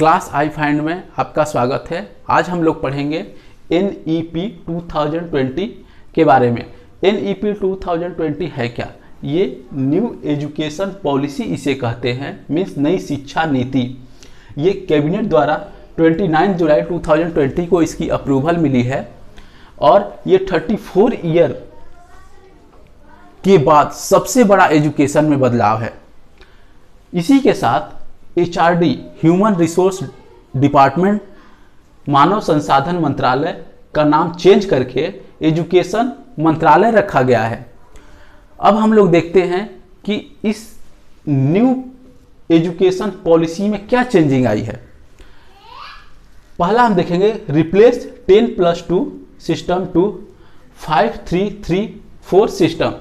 Class I find में आपका स्वागत है। आज हम लोग पढ़ेंगे NEP 2020 के बारे में। NEP 2020 है क्या? ये न्यू एजुकेशन पॉलिसी इसे कहते हैं, मीन्स नई शिक्षा नीति। ये कैबिनेट द्वारा 29 जुलाई 2020 को इसकी अप्रूवल मिली है और ये 34 ईयर के बाद सबसे बड़ा एजुकेशन में बदलाव है। इसी के साथ HRD ह्यूमन रिसोर्स डिपार्टमेंट मानव संसाधन मंत्रालय का नाम चेंज करके एजुकेशन मंत्रालय रखा गया है। अब हम लोग देखते हैं कि इस न्यू एजुकेशन पॉलिसी में क्या चेंजिंग आई है। पहला हम देखेंगे replace 10+2 system to 5-3-3-4 system.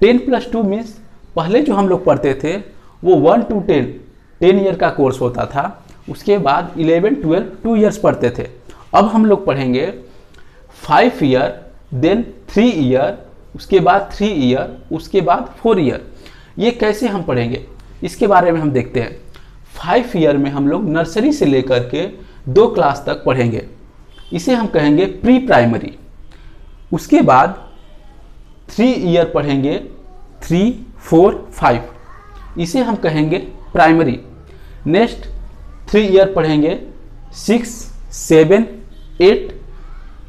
10+2 means पहले जो हम लोग पढ़ते थे वो 1 to 10 ईयर का कोर्स होता था, उसके बाद 11-12 2 ईयर्स पढ़ते थे। अब हम लोग पढ़ेंगे 5 ईयर, देन 3 ईयर, उसके बाद 3 ईयर, उसके बाद 4 ईयर। ये कैसे हम पढ़ेंगे इसके बारे में हम देखते हैं। 5 ईयर में हम लोग नर्सरी से लेकर के 2 क्लास तक पढ़ेंगे, इसे हम कहेंगे प्री प्राइमरी। उसके बाद 3 ईयर पढ़ेंगे 3, 4, 5, इसे हम कहेंगे प्राइमरी। नेक्स्ट 3 ईयर पढ़ेंगे 6, 7, 8,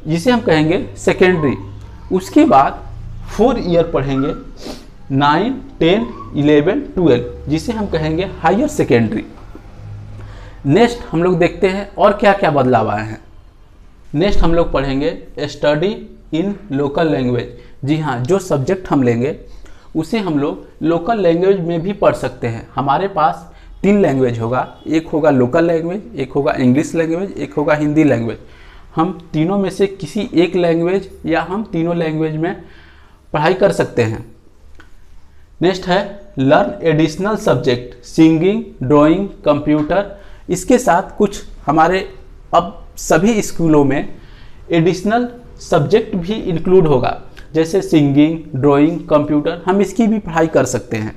जिसे हम कहेंगे सेकेंडरी। उसके बाद 4 ईयर पढ़ेंगे 9, 10, 11, 12, जिसे हम कहेंगे हायर सेकेंडरी। नेक्स्ट हम लोग देखते हैं और क्या क्या बदलाव आए हैं। नेक्स्ट हम लोग पढ़ेंगे स्टडी इन लोकल लैंग्वेज। जी हाँ, जो सब्जेक्ट हम लेंगे उसे हम लोग लोकल लैंग्वेज में भी पढ़ सकते हैं। हमारे पास 3 लैंग्वेज होगा, एक होगा लोकल लैंग्वेज, एक होगा इंग्लिश लैंग्वेज, एक होगा हिंदी लैंग्वेज। हम तीनों में से किसी एक लैंग्वेज या हम तीनों लैंग्वेज में पढ़ाई कर सकते हैं। नेक्स्ट है learn additional subject singing, drawing, computer. इसके साथ कुछ हमारे अब सभी स्कूलों में एडिशनल सब्जेक्ट भी इंक्लूड होगा, जैसे सिंगिंग, ड्राइंग, कंप्यूटर, हम इसकी भी पढ़ाई कर सकते हैं।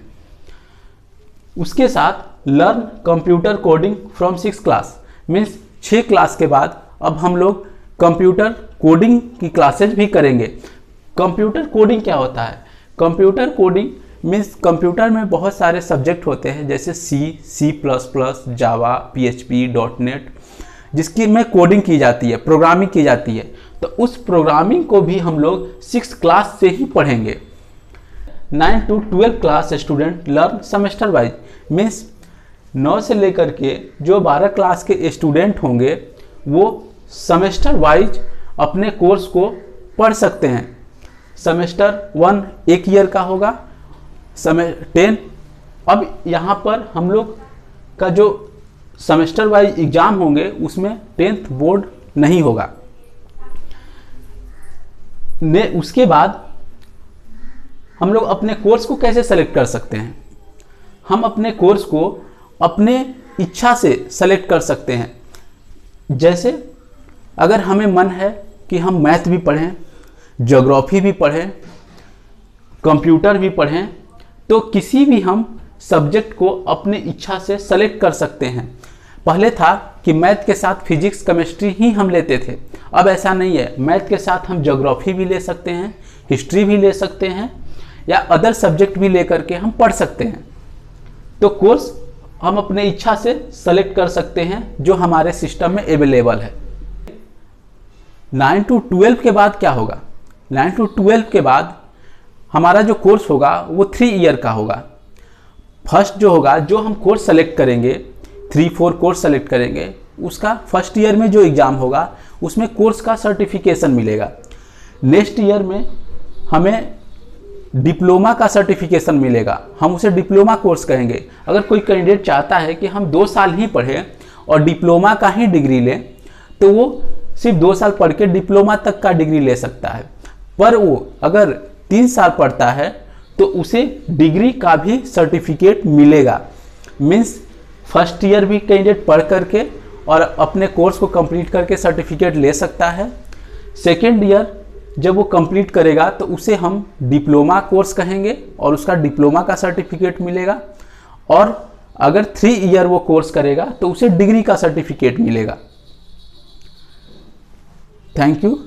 उसके साथ learn computer coding from 6 class, means 6 class के बाद अब हम लोग कंप्यूटर कोडिंग की क्लासेज भी करेंगे। कंप्यूटर कोडिंग क्या होता है? कंप्यूटर कोडिंग मीन्स कंप्यूटर में बहुत सारे सब्जेक्ट होते हैं, जैसे C++, जावा, PHP, .NET, जिसकी में कोडिंग की जाती है, प्रोग्रामिंग की जाती है। तो उस प्रोग्रामिंग को भी हम लोग 6 क्लास से ही पढ़ेंगे। 9 to 12 class student learn semester wise, means 9 से लेकर के जो 12 क्लास के स्टूडेंट होंगे वो सेमेस्टर वाइज अपने कोर्स को पढ़ सकते हैं। सेमेस्टर 1 1 ईयर का होगा, 10। अब यहाँ पर हम लोग का जो सेमेस्टर वाइज एग्जाम होंगे उसमें 10th बोर्ड नहीं होगा। उसके बाद हम लोग अपने कोर्स को कैसे सेलेक्ट कर सकते हैं? हम अपने कोर्स को अपने इच्छा से सेलेक्ट कर सकते हैं। जैसे अगर हमें मन है कि हम मैथ भी पढ़ें, ज्योग्राफी भी पढ़ें, कंप्यूटर भी पढ़ें, तो किसी भी हम सब्जेक्ट को अपने इच्छा से सेलेक्ट कर सकते हैं। पहले था कि मैथ के साथ फिजिक्स, केमिस्ट्री ही हम लेते थे, अब ऐसा नहीं है। मैथ के साथ हम ज्योग्राफी भी ले सकते हैं, हिस्ट्री भी ले सकते हैं, या अदर सब्जेक्ट भी लेकर के हम पढ़ सकते हैं। तो कोर्स हम अपने इच्छा से सेलेक्ट कर सकते हैं जो हमारे सिस्टम में अवेलेबल है। 9 to 12 के बाद क्या होगा? 9 to 12 के बाद हमारा जो कोर्स होगा वो 3 ईयर का होगा। फर्स्ट जो होगा, जो हम कोर्स सेलेक्ट करेंगे, 3-4 कोर्स सेलेक्ट करेंगे, उसका फर्स्ट ईयर में जो एग्ज़ाम होगा उसमें कोर्स का सर्टिफिकेशन मिलेगा। नेक्स्ट ईयर में हमें डिप्लोमा का सर्टिफिकेशन मिलेगा, हम उसे डिप्लोमा कोर्स कहेंगे। अगर कोई कैंडिडेट चाहता है कि हम 2 साल ही पढ़ें और डिप्लोमा का ही डिग्री लें, तो वो सिर्फ 2 साल पढ़ के डिप्लोमा तक का डिग्री ले सकता है। पर वो अगर 3 साल पढ़ता है तो उसे डिग्री का भी सर्टिफिकेट मिलेगा। मीन्स फर्स्ट ईयर भी कैंडिडेट पढ़ करके और अपने कोर्स को कंप्लीट करके सर्टिफिकेट ले सकता है। सेकेंड ईयर जब वो कंप्लीट करेगा तो उसे हम डिप्लोमा कोर्स कहेंगे और उसका डिप्लोमा का सर्टिफिकेट मिलेगा। और अगर 3 ईयर वो कोर्स करेगा तो उसे डिग्री का सर्टिफिकेट मिलेगा। Thank you.